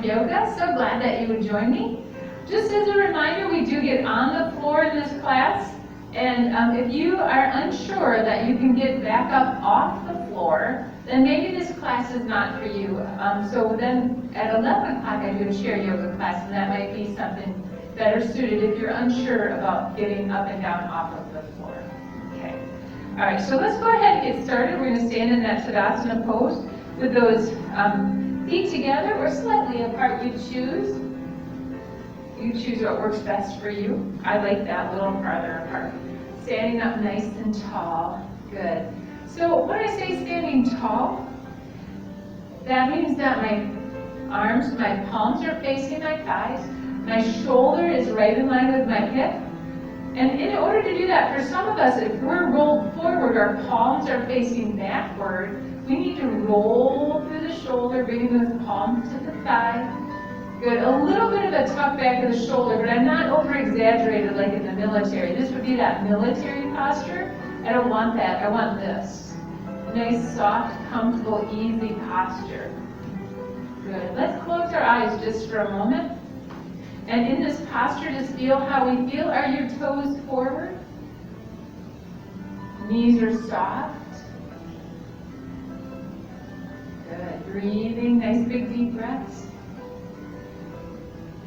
Yoga. So glad that you would join me. Just as a reminder, we do get on the floor in this class, and if you are unsure that you can get back up off the floor, then maybe this class is not for you. So then at 11 o'clock I do a chair yoga class, and that might be something better suited if you're unsure about getting up and down off of the floor. Okay. All right, so let's go ahead and get started. We're going to stand in that Tadasana pose with those feet together or slightly apart. You choose. You choose what works best for you. I like that a little farther apart. Standing up nice and tall. Good. So when I say standing tall, that means that my arms, my palms are facing my thighs. My shoulder is right in line with my hip. And in order to do that, for some of us, if we're rolled forward, our palms are facing backward, we need to roll through the shoulder, bringing those palms to the thigh. Good. A little bit of a tuck back of the shoulder, but I'm not over-exaggerated like in the military. This would be that military posture. I don't want that. I want this. Nice, soft, comfortable, easy posture. Good. Let's close our eyes just for a moment. And in this posture, just feel how we feel. Are your toes forward? Knees are soft. Good. Breathing, nice big deep breaths.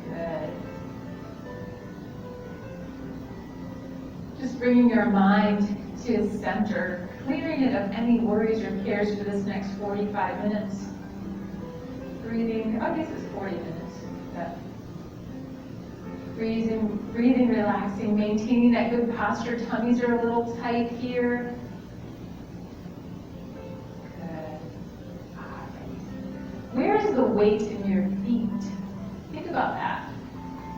Good. Just bringing your mind to center, clearing it of any worries or cares for this next 45 minutes. Breathing, I guess it's 40 minutes. But breathing, relaxing, maintaining that good posture. Tummies are a little tight here. Good. All right. Where is the weight in your feet? Think about that.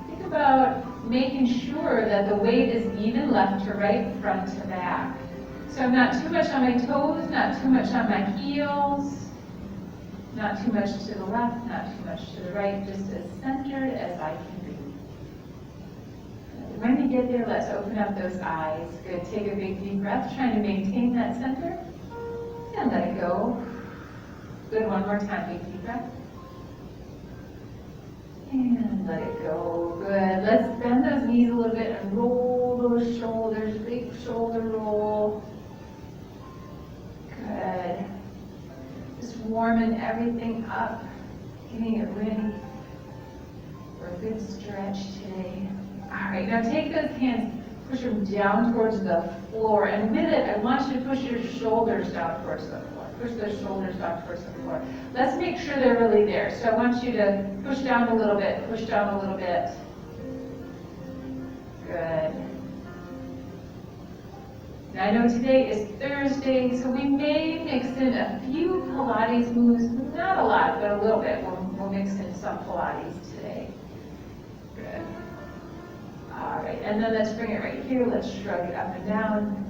Think about making sure that the weight is even left to right, front to back. So I'm not too much on my toes, not too much on my heels, not too much to the left, not too much to the right, just as centered as I can be. When we get there, let's open up those eyes. Good. Take a big deep breath, trying to maintain that center, and let it go. Good. One more time, big deep breath. And let it go. Good. Let's bend those knees a little bit and roll those shoulders. Big shoulder roll. Good. Just warming everything up. Getting it ready for a good stretch today. All right. Now take those hands, push them down towards the floor. And with it, I want you to push your shoulders down towards the floor. Push those shoulders down towards the floor. Let's make sure they're really there. So I want you to push down a little bit, push down a little bit. Good. Now I know today is Thursday, so we may mix in a few Pilates moves. Not a lot, but a little bit. We'll mix in some Pilates today. Good. All right, and then let's bring it right here. Let's shrug it up and down.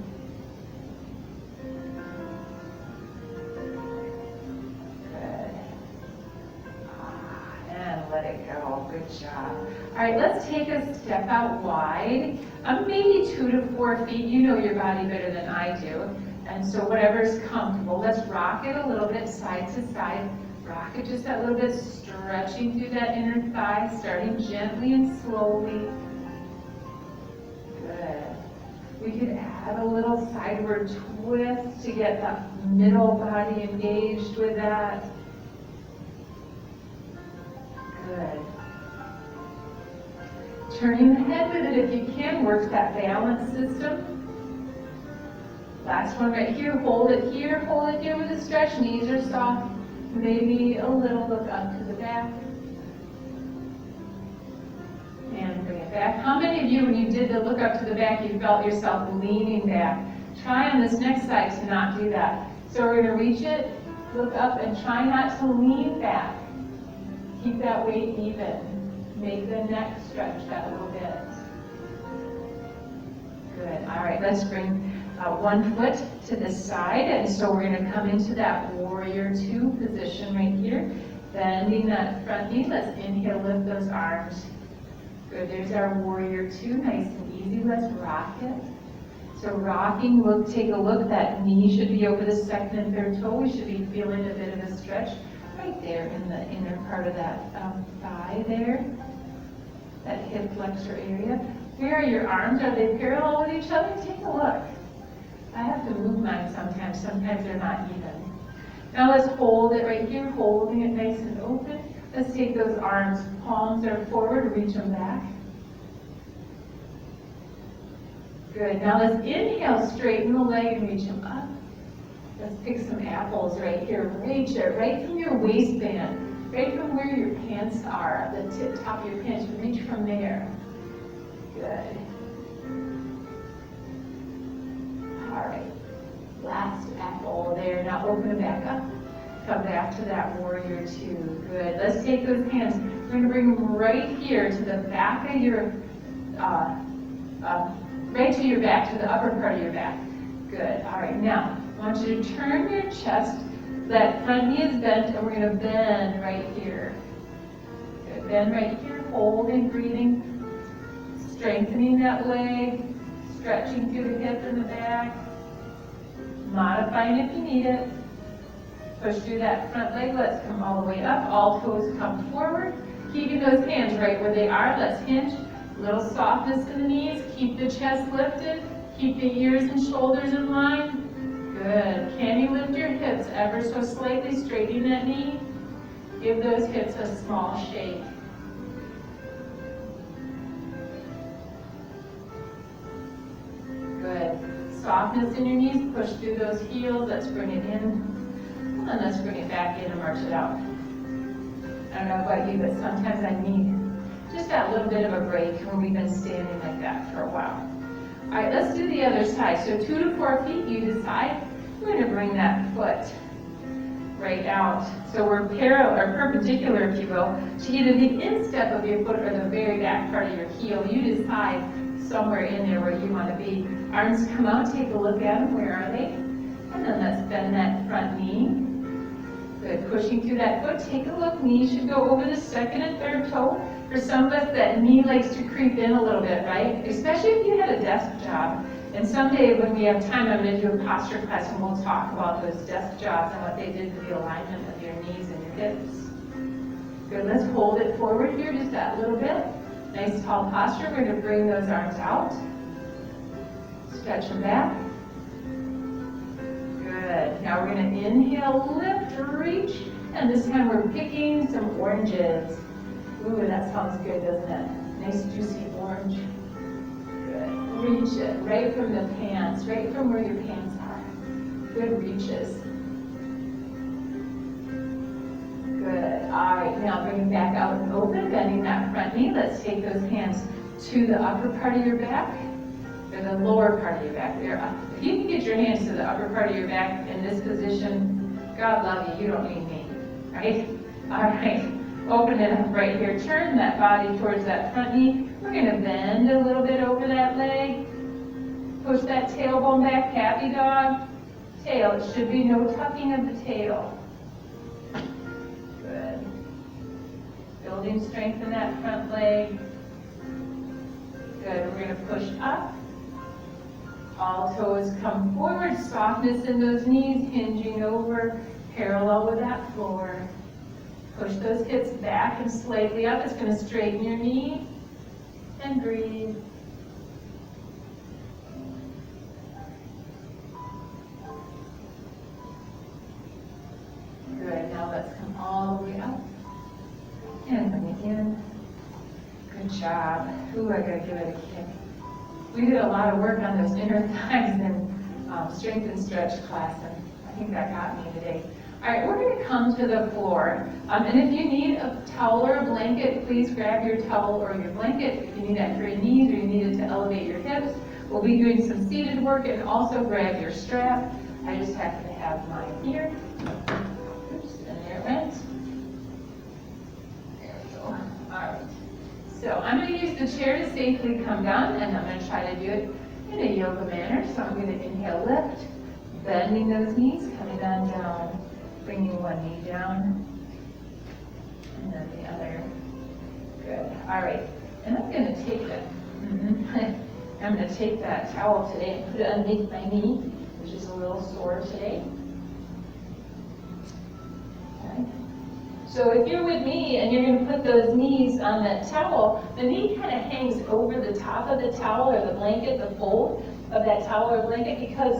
Let it go. Good job. All right, let's take a step out wide. Maybe 2 to 4 feet. You know your body better than I do. And so whatever's comfortable. Let's rock it a little bit side to side. Rock it just that little bit, stretching through that inner thigh, starting gently and slowly. Good. We could add a little sideward twist to get that middle body engaged with that. Good. Turning the head with it if you can, works that balance system. Last one right here, hold it here with a stretch. Knees are soft, maybe a little look up to the back. And bring it back. How many of you, when you did the look up to the back, you felt yourself leaning back? Try on this next side to not do that. So we're going to reach it, look up, and try not to lean back. Keep that weight even. Make the neck stretch that little bit. Good. All right, let's bring one foot to the side. And so we're going to come into that warrior 2 position right here. Bending that front knee. Let's inhale, lift those arms. Good. There's our warrior 2. Nice and easy. Let's rock it. So rocking, we'll take a look. That knee should be over the second and third toe. We should be feeling a bit of a stretch. right there in the inner part of that thigh there, that hip flexor area. Where are your arms? Are they parallel with each other? Take a look. I have to move mine sometimes. Sometimes they're not even. Now let's hold it right here, holding it nice and open. Let's take those arms, palms are forward, reach them back. Good. Now let's inhale, straighten the leg and reach them up. Let's pick some apples right here. Reach it right from your waistband, right from where your pants are, the top of your pants. Reach from there. Good. All right. Last apple there. Now open it back up. Come back to that warrior two. Good. Let's take those hands. We're going to bring them right here to the back of your, right to your back, to the upper part of your back. Good. All right. Now, I want you to turn your chest. That front knee is bent, and we're going to bend right here. Good. Bend right here. Holding, breathing. Strengthening that leg. Stretching through the hip and the back. Modifying if you need it. Push through that front leg. Let's come all the way up. All toes come forward. Keeping those hands right where they are. Let's hinge. Little softness in the knees. Keep the chest lifted. Keep the ears and shoulders in line. Good. Can you lift your hips ever so slightly? Straighten that knee. Give those hips a small shake. Good. Softness in your knees. Push through those heels. Let's bring it in. And let's bring it back in and march it out. I don't know about you, but sometimes I need just that little bit of a break when we've been standing like that for a while. All right, let's do the other side. So 2 to 4 feet, you decide. We're going to bring that foot right out. So we're parallel or perpendicular, if you will, to either the instep of your foot or the very back part of your heel. You decide somewhere in there where you want to be. Arms come out, take a look at them. Where are they? And then let's bend that front knee. Good. Pushing through that foot. Take a look. Knee should go over the second and third toe. For some of us, that knee likes to creep in a little bit, right? Especially if you had a desk job. And someday when we have time, I'm going to do a posture class and we'll talk about those desk jobs and what they did to the alignment of your knees and your hips. Good. Let's hold it forward here just that little bit. Nice tall posture. We're going to bring those arms out. Stretch them back. Good. Now we're going to inhale, lift, reach, and this time we're picking some oranges. Ooh, that sounds good, doesn't it? Nice juicy orange. Good. Reach it right from the pants, right from where your pants are. Good reaches. Good. All right, now bring it back out and open, bending that front knee. Let's take those hands to the upper part of your back. Or the lower part of your back. There. If you can get your hands to the upper part of your back in this position, God love you, you don't need me, right? All right, open it up right here. Turn that body towards that front knee. We're going to bend a little bit over that leg. Push that tailbone back, happy dog. Tail, it should be no tucking of the tail. Good. Building strength in that front leg. Good, we're going to push up. All toes come forward, softness in those knees, hinging over, parallel with that floor. Push those hips back and slightly up. It's going to straighten your knee and breathe. Good, now let's come all the way up and bring it in. Good job. Ooh, I gotta give it a kick. We did a lot of work on those inner thighs in strength and stretch class, and I think that got me today. All right, we're going to come to the floor. And if you need a towel or a blanket, please grab your towel or your blanket. If you need that for your knees or you need it to elevate your hips, we'll be doing some seated work, and also grab your strap. I just happen to have mine here. Oops, and there it went. There we go. All right. So I'm going to use the chair to safely come down, and I'm going to try to do it in a yoga manner. So I'm going to inhale, lift, bending those knees, coming on down, bringing one knee down, and then the other. Good. All right. And I'm going to take it. I'm going to take that towel today and put it underneath my knee, which is a little sore today. Okay. So if you're with me and you're going to put those knees on that towel, the knee kind of hangs over the top of the towel or the blanket, the fold of that towel or blanket, because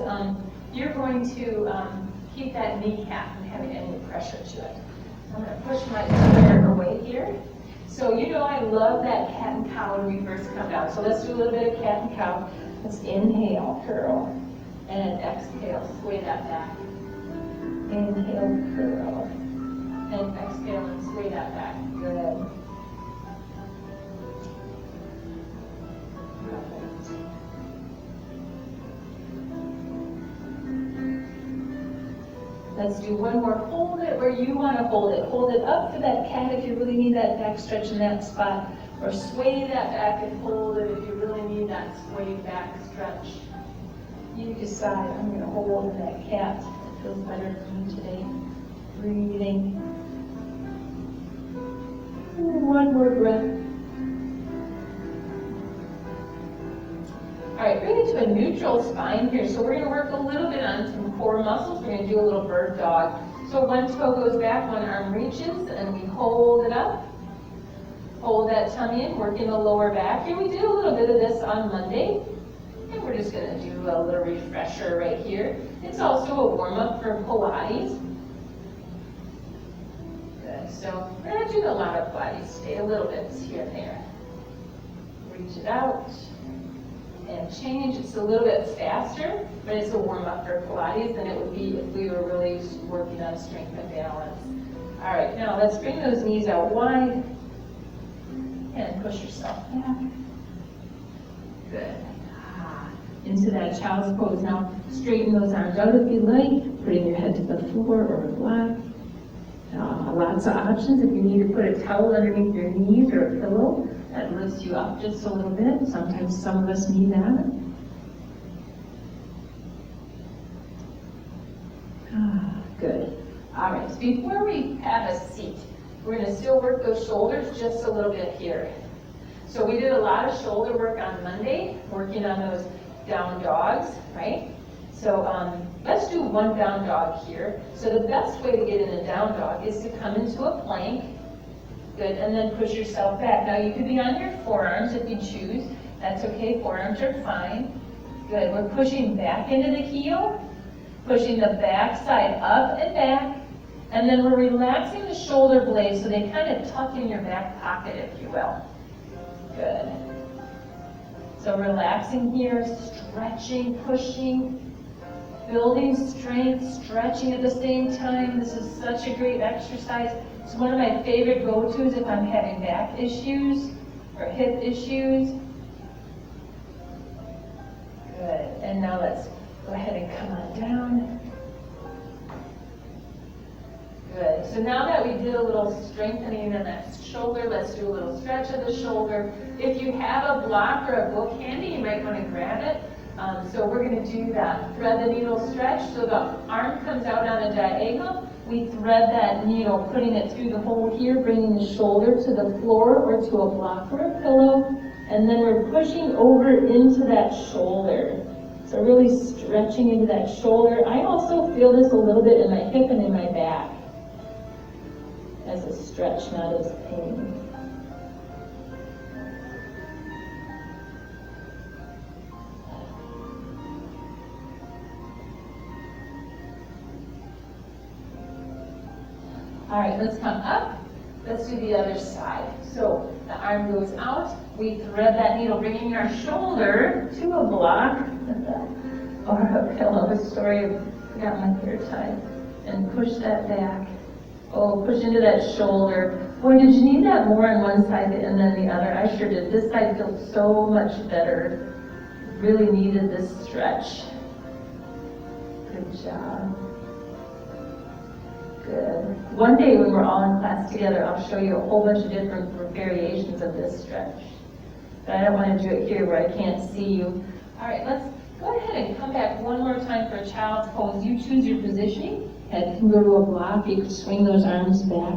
you're going to keep that kneecap from having any pressure to it. So I'm going to push my chair away here. So you know I love that cat and cow when we first come down. So let's do a little bit of cat and cow. Let's inhale, curl, and exhale, sway that back. Inhale, curl, and exhale and sway that back. Good. Perfect. Let's do one more. Hold it where you want to hold it. Hold it up for that cat if you really need that back stretch in that spot. Or sway that back and hold it if you really need that sway back stretch. You decide. I'm going to hold that cat. It feels better for me today. Breathing. One more breath. All right, bring it to a neutral spine here. So we're going to work a little bit on some core muscles. We're going to do a little bird dog. So one toe goes back, one arm reaches, and we hold it up. Hold that tummy in, working the lower back. Here we did a little bit of this on Monday. And we're just going to do a little refresher right here. It's also a warm-up for Pilates. Good. So we're not doing a lot of Pilates today, a little bit here and there. Reach it out. And change. It's a little bit faster, but it's a warm-up for Pilates than it would be if we were really working on strength and balance. All right, now let's bring those knees out wide and push yourself back. Good. Into that child's pose. Now straighten those arms out if you like, putting your head to the floor or a block. Lots of options. If you need to put a towel underneath your knees or a pillow, that lifts you up just a little bit. Sometimes some of us need that. Good. All right, so before we have a seat, we're going to still work those shoulders just a little bit here. So we did a lot of shoulder work on Monday, working on those down dogs, right? So let's do one down dog here. So the best way to get in a down dog is to come into a plank. Good, and then push yourself back. Now you could be on your forearms if you choose. That's okay, forearms are fine. Good, we're pushing back into the heel, pushing the back side up and back, and then we're relaxing the shoulder blades so they kind of tuck in your back pocket, if you will. Good. So relaxing here, stretching, pushing, building strength, stretching at the same time. This is such a great exercise. It's one of my favorite go-tos if I'm having back issues or hip issues. Good. And now let's go ahead and come on down. Good. So now that we did a little strengthening in that shoulder, let's do a little stretch of the shoulder. If you have a block or a book handy, you might want to grab it. So we're going to do that thread the needle stretch. So the arm comes out on a diagonal. We thread that needle, putting it through the hole here, bringing the shoulder to the floor or to a block or a pillow. And then we're pushing over into that shoulder. So really stretching into that shoulder. I also feel this a little bit in my hip and in my back as a stretch, not as pain. All right, let's come up. Let's do the other side. So the arm goes out. We thread that needle, bringing our shoulder to a block or a pillow. Sorry, I forgot my hair tie. And push that back. Oh, push into that shoulder. Boy, did you need that more on one side and then the other? I sure did. This side feels so much better. Really needed this stretch. Good job. Good. One day when we're all in class together, I'll show you a whole bunch of different variations of this stretch. But I don't want to do it here where I can't see you. All right, let's go ahead and come back one more time for a child's pose. You choose your positioning. Head can go to a block. You can swing those arms back,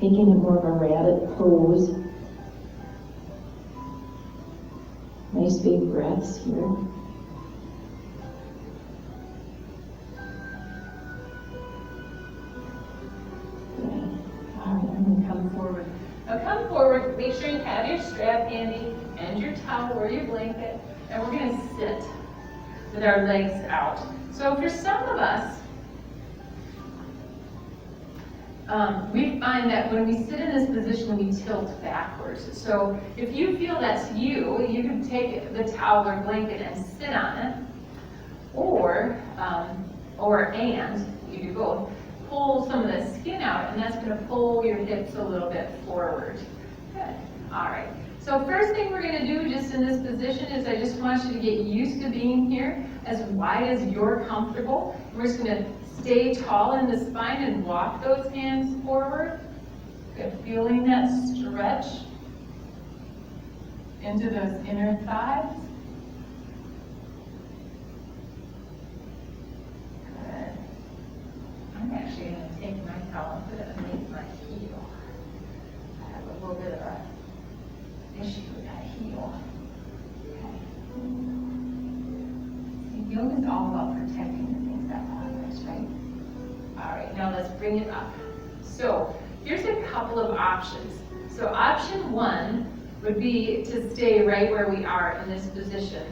making it more of a rabbit pose. Nice big breaths here. All right, I'm strap handy and your towel or your blanket, and we're gonna sit with our legs out. So for some of us, we find that when we sit in this position, we tilt backwards. So if you feel that's you, you can take the towel or blanket and sit on it, or you do both, pull some of the skin out, and that's gonna pull your hips a little bit forward. Good, all right. So first thing we're gonna do just in this position is I just want you to get used to being here as wide as you're comfortable. We're just gonna stay tall in the spine and walk those hands forward. Good, feeling that stretch into those inner thighs. Good. I'm actually going to take my towel and put it underneath my heel. I have a little bit of an issue with that heel. Okay. See, yoga is all about protecting the things that bother us, right? All right, now let's bring it up. So here's a couple of options. So option one would be to stay right where we are in this position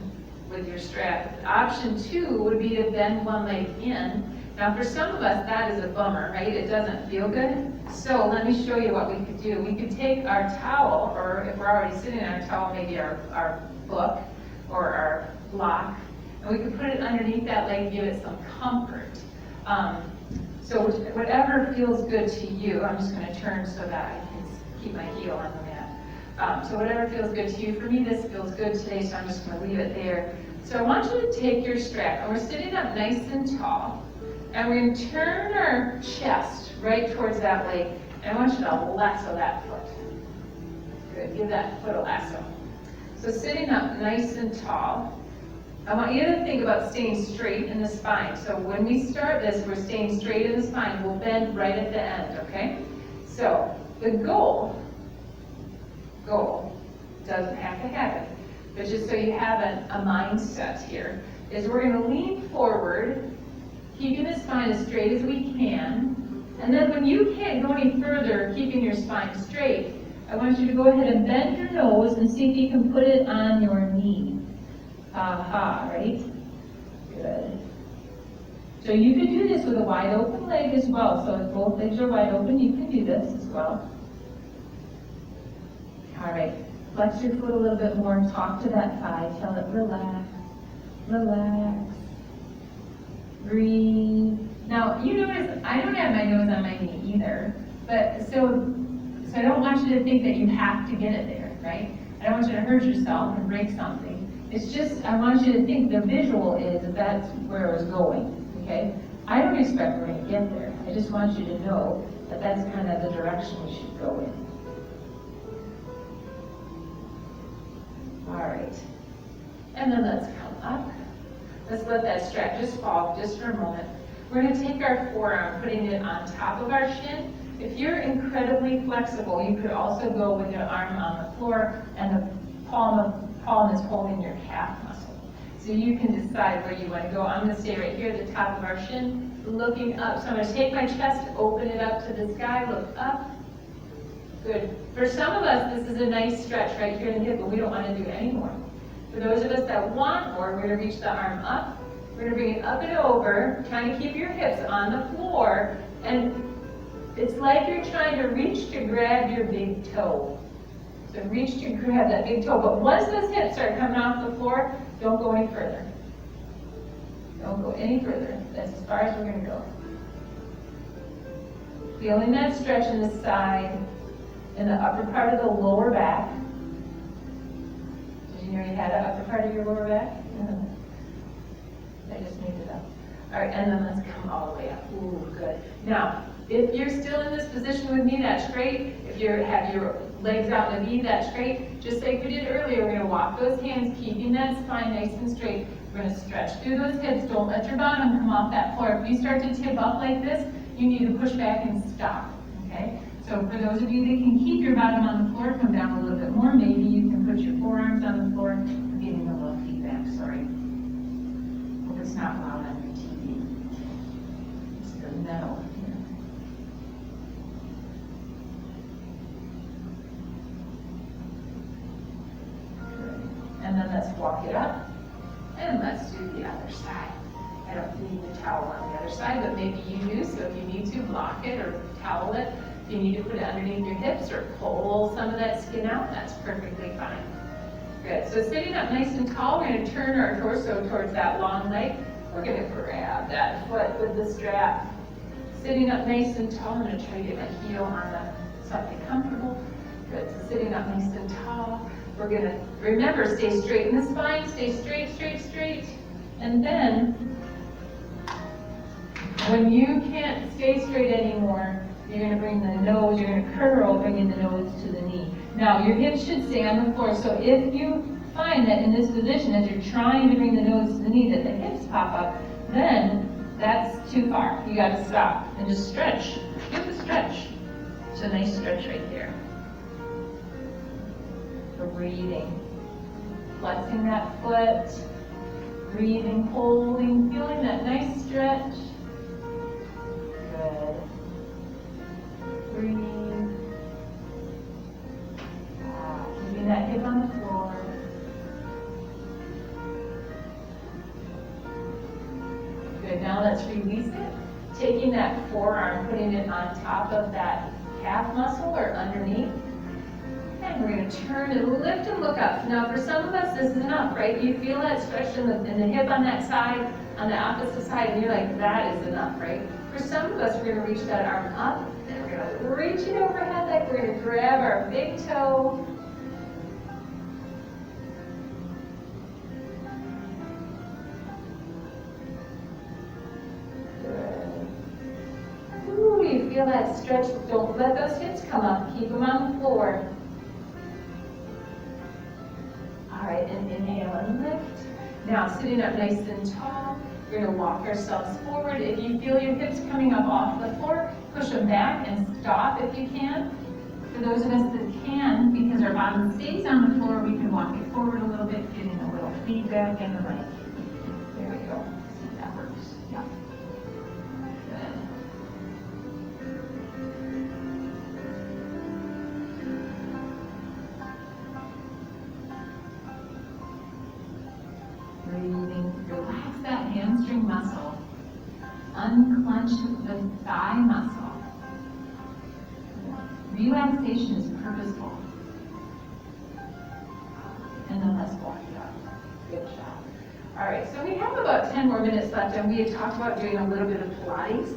with your strap. Option two would be to bend one leg in. Now for some of us, that is a bummer, right? It doesn't feel good. So let me show you what we could do. We could take our towel, or if we're already sitting on our towel, maybe our book or our block, and we could put it underneath that leg, give it some comfort. So whatever feels good to you, I'm just going to turn so that I can keep my heel on the mat. So whatever feels good to you. For me, this feels good today, so I'm just going to leave it there. So I want you to take your strap, and we're sitting up nice and tall, and we're going to turn our chest right towards that leg, and I want you to lasso that foot. Good, give that foot a lasso. So sitting up nice and tall, I want you to think about staying straight in the spine. So when we start this, we're staying straight in the spine. We'll bend right at the end, okay? So the goal doesn't have to happen, but just so you have a mindset here, is we're going to lean forward, keeping the spine as straight as we can. And then when you can't go any further, keeping your spine straight, I want you to go ahead and bend your nose and see if you can put it on your knee. Aha, right? Good. So you could do this with a wide open leg as well. So if both legs are wide open, you can do this as well. All right. Flex your foot a little bit more and talk to that thigh. Tell it relax, relax, breathe. Now, you notice I don't have my nose on my knee either. But so I don't want you to think that you have to get it there, right? I don't want you to hurt yourself and break something. It's just, I want you to think the visual is that that's where it was going, okay? I don't expect we're going to get there. I just want you to know that that's kind of the direction we should go in. All right. And then let's come up. Let's let that strap just fall just for a moment. We're going to take our forearm, putting it on top of our shin. If you're incredibly flexible, you could also go with your arm on the floor and the palm is holding your calf muscle. So you can decide where you want to go. I'm going to stay right here at the top of our shin, looking up. So I'm going to take my chest, open it up to the sky, look up. Good. For some of us, this is a nice stretch right here in the hip, but we don't want to do any more. For those of us that want more, we're going to reach the arm up. We're going to bring it up and over, trying to keep your hips on the floor. And it's like you're trying to reach to grab your big toe. So reach to grab that big toe. But once those hips start coming off the floor, don't go any further. Don't go any further. That's as far as we're going to go. Feeling that stretch in the side, in the upper part of the lower back. Did you know you had an upper part of your lower back? I just made it up. All right, and then let's come all the way up. Ooh, good. Now, if you're still in this position with me, that's great. If you have your legs out in the V, that's great. Just like we did earlier, we're going to walk those hands, keeping that spine nice and straight. We're going to stretch through those hips. Don't let your bottom come off that floor. If you start to tip up like this, you need to push back and stop, okay? So for those of you that can keep your bottom on the floor, come down a little bit more. Maybe you can put your forearms on the floor. I'm getting a little feedback, sorry. Hope it's not loud on your TV. It's the metal here. And let's do the other side. I don't need the towel on the other side, but maybe you do, so if you need to, block it or towel it. If you need to put it underneath your hips or pull some of that skin out, that's perfectly fine. Good, so sitting up nice and tall, we're gonna turn our torso towards that long leg. We're gonna grab that foot with the strap. Sitting up nice and tall, I'm gonna try to get my heel on something comfortable. Good, so sitting up nice and tall. We're gonna, remember, stay straight in the spine, stay straight, straight, straight. And then, when you can't stay straight anymore, you're gonna bring the nose, you're gonna curl, bringing the nose to the knee. Now, your hips should stay on the floor, so if you find that in this position, as you're trying to bring the nose to the knee, that the hips pop up, then that's too far. You gotta stop and just stretch. Get the stretch. It's a nice stretch right there. Breathing. Flexing that foot. Breathing, holding, feeling that nice stretch. Good. Breathe. Keeping that hip on the floor. Good, now let's release it. Taking that forearm, putting it on top of that calf muscle or underneath. And we're going to turn and lift and look up. Now for some of us, this is enough, right? You feel that stretch in the hip on that side, on the opposite side, and you're like, that is enough, right? For some of us, we're going to reach that arm up, and we're going to reach it overhead like we're going to grab our big toe. Good. Ooh, you feel that stretch. Don't let those hips come up. Keep them on the floor. All right, and inhale and lift. Now, sitting up nice and tall, we're going to walk ourselves forward. If you feel your hips coming up off the floor, push them back and stop if you can. For those of us that can, because our bottom stays on the floor, we can walk it forward a little bit, getting a little feedback in the right. There we go. See if that works. Yeah. Good. Breathing, relax that hamstring muscle. Unclench the thigh muscle. Relaxation is purposeful. And then let's walk it up. Good job. All right, so we have about 10 more minutes left, and we had talked about doing a little bit of Pilates.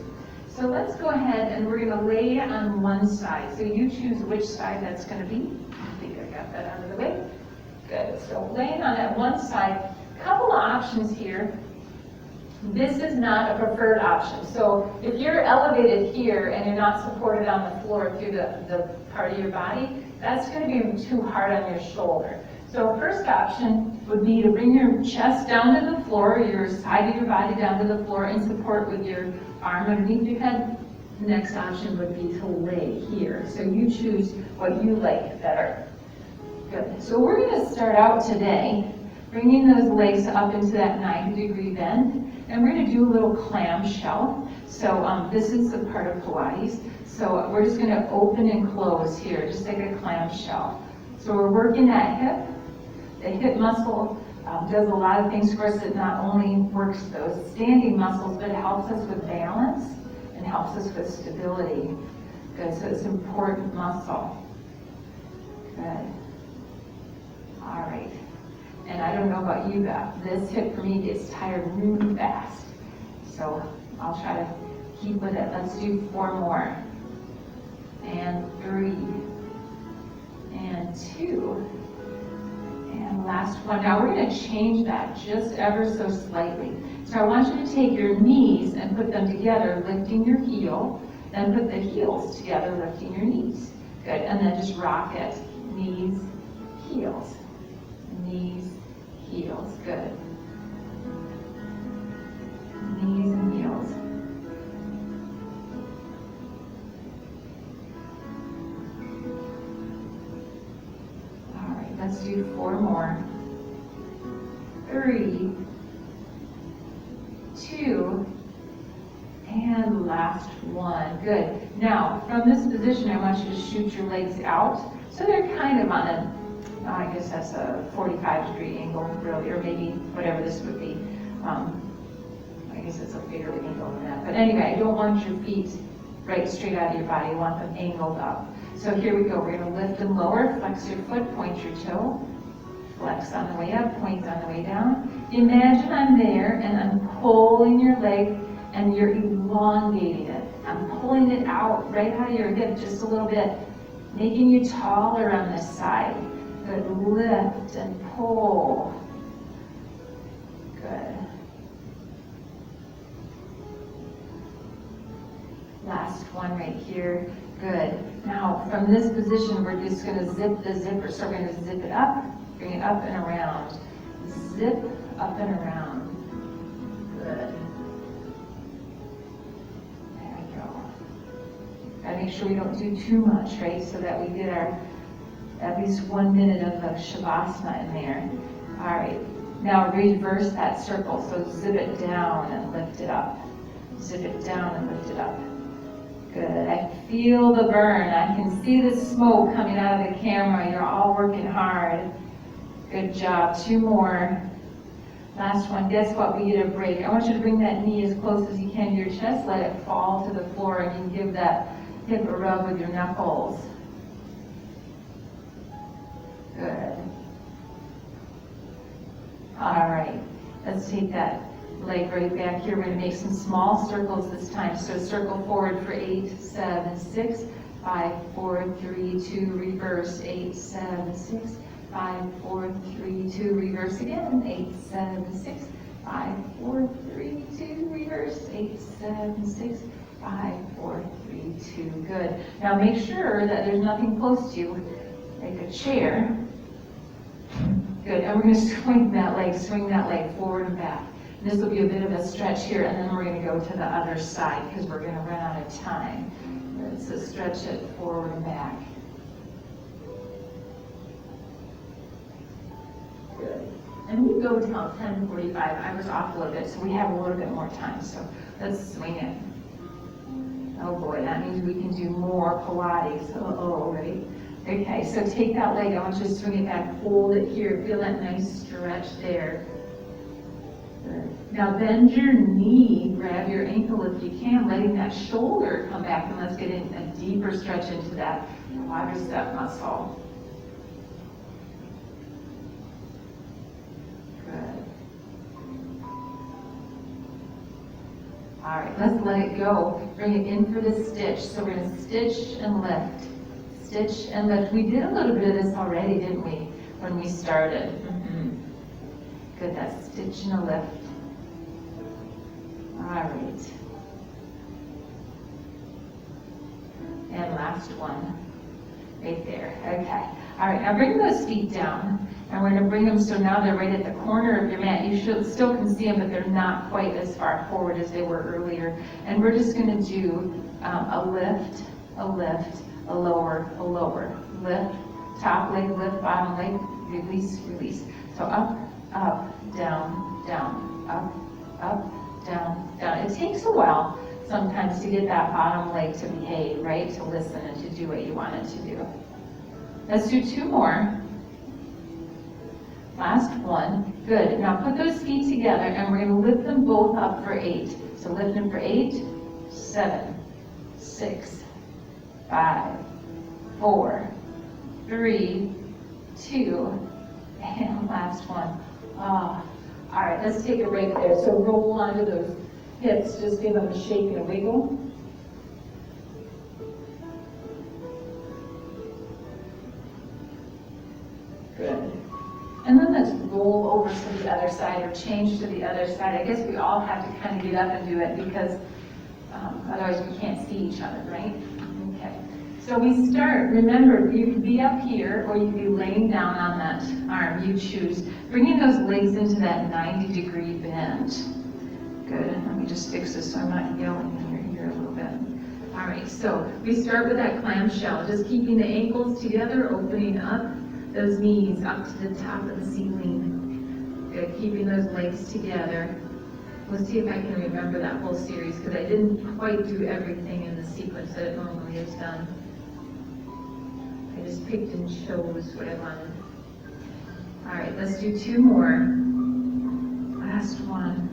So let's go ahead and we're going to lay on one side. So you choose which side that's going to be. I think I got that out of the way. Good. So laying on that one side. Couple of options here. This is not a preferred option. So if you're elevated here and you're not supported on the floor through the part of your body, that's going to be too hard on your shoulder. So first option would be to bring your chest down to the floor, your side of your body down to the floor, and support with your arm underneath your head. The next option would be to lay here. So you choose what you like better. Good. So we're going to start out today bringing those legs up into that 90-degree bend, and we're going to do a little clamshell. So this is a part of Pilates. So we're just going to open and close here, just like a clamshell. So we're working that hip. The hip muscle does a lot of things for us. It not only works those standing muscles, but it helps us with balance and helps us with stability. Good, so it's an important muscle. Good. All right. And I don't know about you, but this hip for me gets tired really fast. So I'll try to keep with it. Let's do 4 more. And 3. And 2. And last one. Now we're going to change that just ever so slightly. So I want you to take your knees and put them together, lifting your heel. Then put the heels together, lifting your knees. Good. And then just rock it. Knees, heels. Knees, heels. Good. Knees and heels. All right, let's do 4 more. 3, 2, and last one. Good. Now, from this position, I want you to shoot your legs out so they're kind of on a I guess that's a 45-degree angle really, or maybe whatever this would be. I guess it's a bigger angle than that. But anyway, I don't want your feet right straight out of your body. You want them angled up. So here we go. We're going to lift and lower, flex your foot, point your toe, flex on the way up, point on the way down. Imagine I'm there and I'm pulling your leg and you're elongating it. I'm pulling it out right out of your hip just a little bit, making you taller on this side. Good. Lift and pull. Good. Last one right here. Good. Now, from this position, we're just going to zip the zipper. So we're going to zip it up, bring it up and around. Zip up and around. Good. There we go. Gotta make sure we don't do too much, right? So that we get our at least 1 minute of the Shavasana in there. All right. Now reverse that circle. So zip it down and lift it up. Zip it down and lift it up. Good. I feel the burn. I can see the smoke coming out of the camera. You're all working hard. Good job. 2 more. Last one. Guess what? We get a break. I want you to bring that knee as close as you can to your chest. Let it fall to the floor, and you can give that hip a rub with your knuckles. Good. All right. Let's take that leg right back here. We're going to make some small circles this time. So circle forward for 8, 7, 6, 5, 4, 3, 2, reverse, 8, 7, 6, 5, 4, 3, 2, reverse again, 8, 7, 6, 5, 4, 3, 2, reverse, 8, 7, 6, 5, 4, 3, 2, good. Now make sure that there's nothing close to you, like a chair. Good, and we're going to swing that leg forward and back. This will be a bit of a stretch here, and then we're going to go to the other side because we're going to run out of time. So stretch it forward and back. Good. And we go till 10:45. I was off a little bit, so we have a little bit more time. So let's swing it. Oh boy, that means we can do more Pilates. Right? Okay, so take that leg. I want you to swing it back. Hold it here. Feel that nice stretch there. Now bend your knee, grab your ankle if you can, letting that shoulder come back, and let's get in a deeper stretch into that quadricep muscle. Good. All right, let's let it go. Bring it in for the stitch. So we're going to stitch and lift. Stitch and lift. We did a little bit of this already, didn't we, when we started? Good, that stitch and a lift. All right. And last one, right there. Okay. All right, now bring those feet down, and we're going to bring them so now they're right at the corner of your mat. You still can see them, but they're not quite as far forward as they were earlier. And we're just going to do a lift, a lower, a lower. Lift, top leg, lift, bottom leg, release, release. So up, down, down, up, down, down. It takes a while sometimes to get that bottom leg to behave, right? To listen and to do what you want it to do. Let's do 2 more. Last one. Good. Now put those feet together, and we're going to lift them both up for 8. So lift them for 8, 7, 6, 5, 4, 3, 2, and last one. All right, let's take a break there. So roll onto those hips, just give them a shake and a wiggle. Good. And then let's roll over to the other side or change to the other side. I guess we all have to kind of get up and do it because otherwise we can't see each other, right? Okay. So we start, remember, you can be up here or you can be laying down on that arm, you choose. Bringing those legs into that 90-degree bend. Good, let me just fix this so I'm not yelling in your ear a little bit. All right, so we start with that clamshell, just keeping the ankles together, opening up those knees up to the top of the ceiling. Good, keeping those legs together. Let's see if I can remember that whole series because I didn't quite do everything in the sequence that it normally is done. I just picked and chose what I wanted. All right, let's do 2 more. Last one.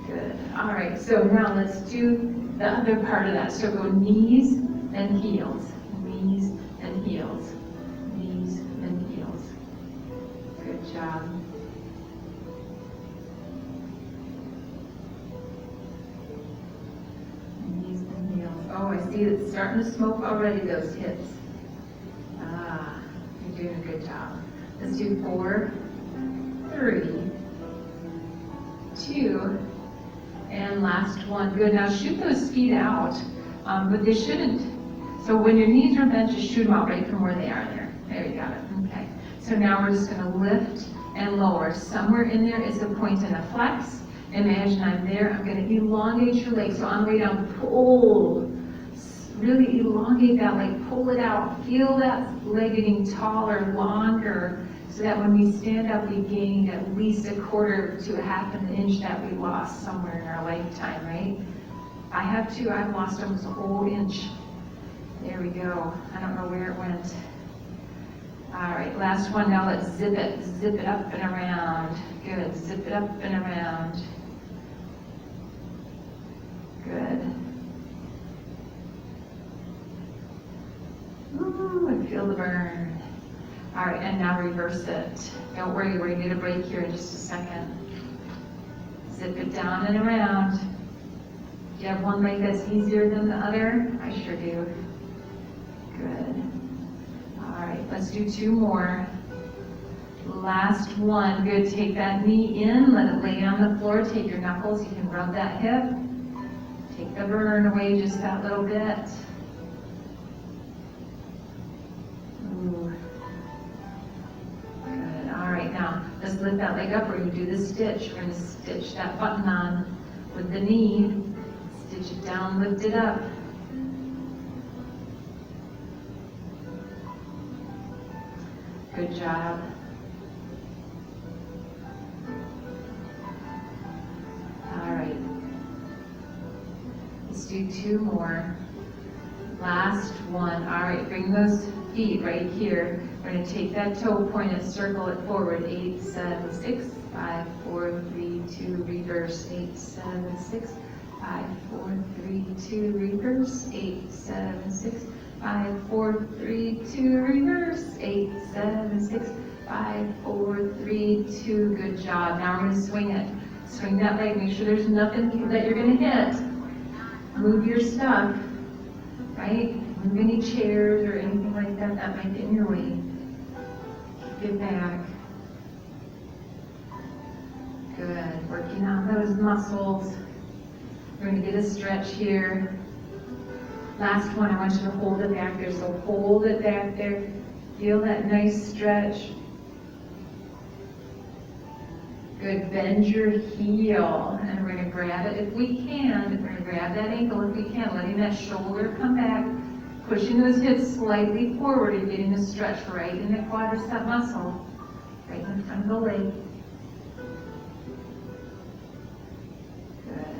Good. All right, so now let's do the other part of that. So go knees and heels. Knees and heels. Knees and heels. Good job. Knees and heels. Oh, I see it's starting to smoke already, those hips. Ah, you're doing a good job. Let's do 4, 3, 2, and last one. Good. Now shoot those feet out, but they shouldn't. So when your knees are bent, just shoot them out right from where they are there. There you got it. Okay. So now we're just going to lift and lower. Somewhere in there is a point and a flex. Imagine I'm there. I'm going to elongate your leg. So on the way down, pull. Really elongate that leg. Pull it out. Feel that leg getting taller, longer, so that when we stand up, we gain at least a quarter to a half an inch that we lost somewhere in our lifetime, right? I have too. I've lost almost a whole inch. There we go. I don't know where it went. All right, last one. Now let's zip it. Zip it up and around. Good. Zip it up and around. Good. Ooh, I feel the burn. All right, and now reverse it. Don't worry, we're gonna get a break here in just a second. Zip it down and around. Do you have one leg that's easier than the other? I sure do. Good. All right, let's do 2 more. Last one. Good. Take that knee in, let it lay on the floor. Take your knuckles, you can rub that hip. Take the burn away just that little bit. Ooh. Good. All right, now let's lift that leg up. We're going to do the stitch. We're going to stitch that button on with the knee. Stitch it down, lift it up. Good job. All right. Let's do 2 more. Last one. All right, bring those feet right here. We're going to take that toe point and circle it forward. 8, 7, 6, 5, 4, 3, 2, reverse. 8, 7, 6, 5, 4, 3, 2, reverse. 8, 7, 6, 5, 4, 3, 2, reverse. 8, 7, 6, 5, 4, 3, 2. Good job. Now we're going to swing it. Swing that leg. Make sure there's nothing that you're going to hit. Move your stuff, right? Move any chairs or anything like that that might get in your way. Keep it back. Good. Working on those muscles. We're going to get a stretch here. Last one, I want you to hold it back there. So hold it back there. Feel that nice stretch. Good. Bend your heel. And we're going to grab it if we can. We're going to grab that ankle if we can. Letting that shoulder come back. Pushing those hips slightly forward and getting a stretch right in the quadricep muscle. Right in the front of the leg. Good.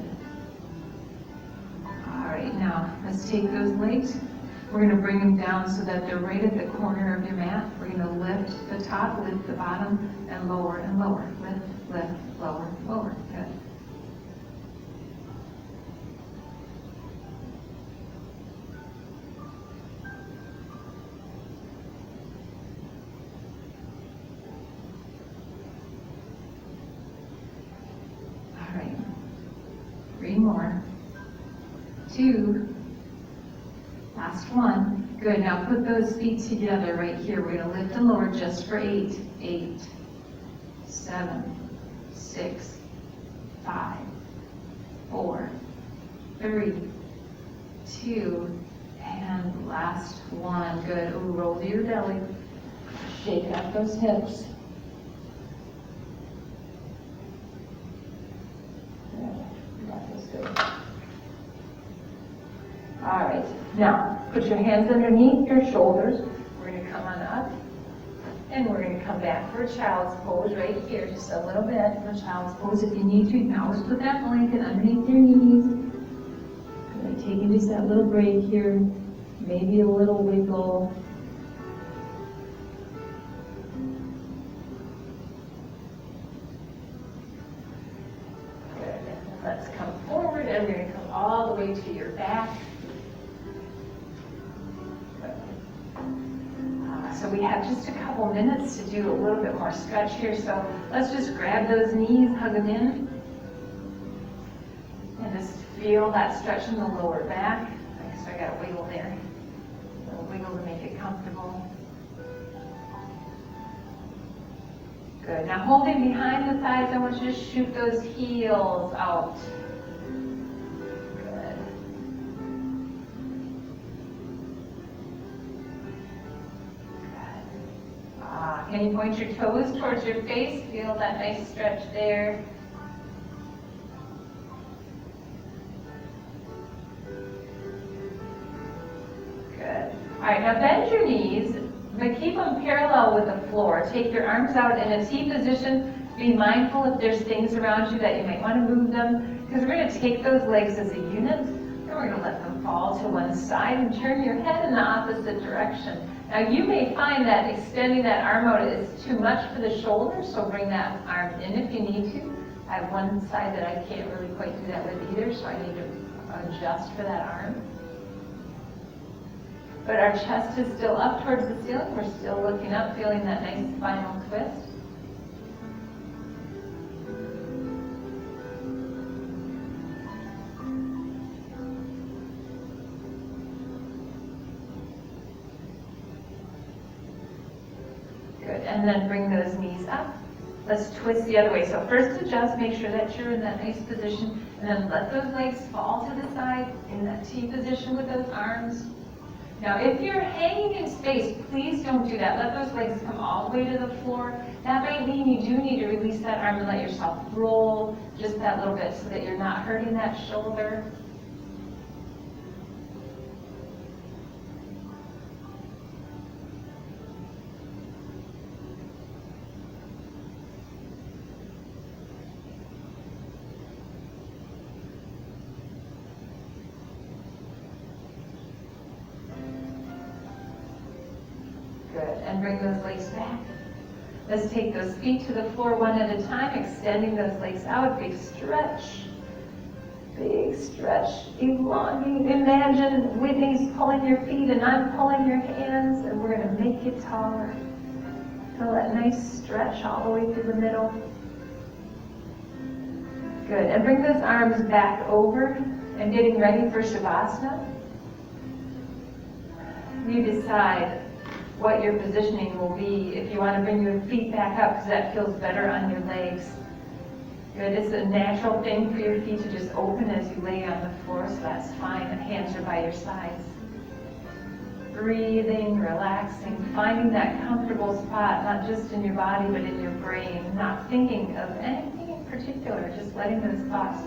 All right, now let's take those legs. We're going to bring them down so that they're right at the corner of your mat. We're going to lift the top, lift the bottom, and lower and lower. Lift, lift, lower, lower. Good. All right. 3 more. 2. Last one. Good. Now put those feet together right here. We're going to lift and lower just for 8. 8, 7, 6, 5, 4, 3, 2, and last one. Good. Ooh, roll to your belly. Shake out those hips. Good. You got this. Good. All right. Now, put your hands underneath your shoulders. We're going to come on up, and we're going to come back for a child's pose right here, just a little bit for a child's pose. If you need to, you can always put that blanket underneath your knees. Good. Taking just that little break here, maybe a little wiggle. Let's come forward, and we're going to come all the way to your back. So we have just a couple minutes to do a little bit more stretch here. So let's just grab those knees, hug them in, and just feel that stretch in the lower back. So I got a wiggle there. A little wiggle to make it comfortable. Good. Now holding behind the thighs, I want you to shoot those heels out. Good. Good. Can you point your toes towards your face? Feel that nice stretch there. Good. All right, now bend your knees, but keep them parallel with the floor. Take your arms out in a T position. Be mindful if there's things around you that you might want to move them, because we're going to take those legs as a unit, and we're going to let them fall to one side and turn your head in the opposite direction. Now you may find that extending that arm out is too much for the shoulder, so bring that arm in if you need to. I have one side that I can't really quite do that with either, so I need to adjust for that arm. But our chest is still up towards the ceiling. We're still looking up, feeling that nice spinal twist. Good, and then bring those knees up. Let's twist the other way. So first adjust, make sure that you're in that nice position, and then let those legs fall to the side in that T position with those arms. Now, if you're hanging in space, please don't do that. Let those legs come all the way to the floor. That might mean you do need to release that arm and let yourself roll just that little bit so that you're not hurting that shoulder. Good, and bring those legs back. Let's take those feet to the floor one at a time, extending those legs out. Big stretch. Big stretch. Elongate. Imagine Whitney's pulling your feet and I'm pulling your hands, and we're going to make it taller. Feel that nice stretch all the way through the middle. Good, and bring those arms back over and getting ready for Shavasana. You decide what your positioning will be. If you want to bring your feet back up because that feels better on your legs. Good, it's a natural thing for your feet to just open as you lay on the floor, so that's fine. The hands are by your sides. Breathing, relaxing, finding that comfortable spot, not just in your body but in your brain, not thinking of anything in particular, just letting those thoughts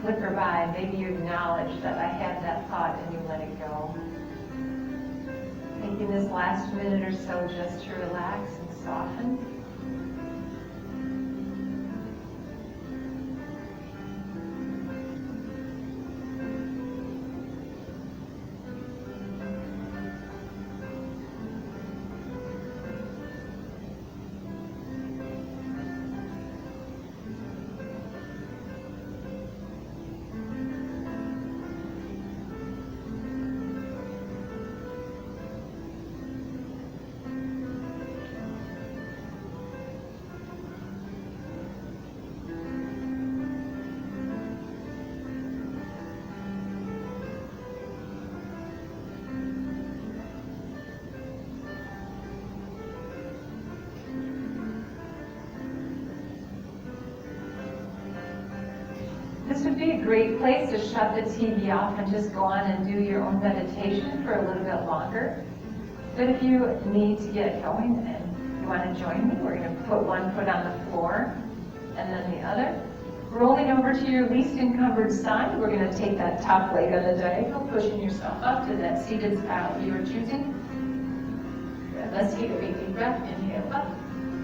flicker by. Maybe you acknowledge that I had that thought and you let it go. Taking this last minute or so just to relax and soften. This would be a great place to shut the TV off and just go on and do your own meditation for a little bit longer. But if you need to get going and you want to join me, we're going to put one foot on the floor and then the other. Rolling over to your least encumbered side, we're going to take that top leg on the diagonal, pushing yourself up to that seated style you are choosing. Good. Let's take a big deep breath. Inhale up.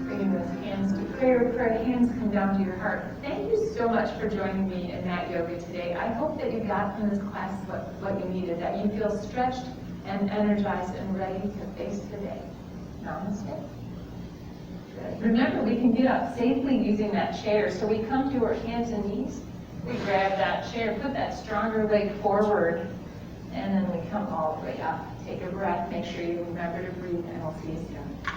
Bringing those hands to prayer. Prayer hands come down to your heart. Thank you so much for joining me in Mat Yoga today. I hope that you got from this class what you needed, that you feel stretched and energized and ready to face the day. Namaste. Good. Remember, we can get up safely using that chair. So we come to our hands and knees. We grab that chair, put that stronger leg forward, and then we come all the way up. Take a breath, make sure you remember to breathe, and we'll see you soon.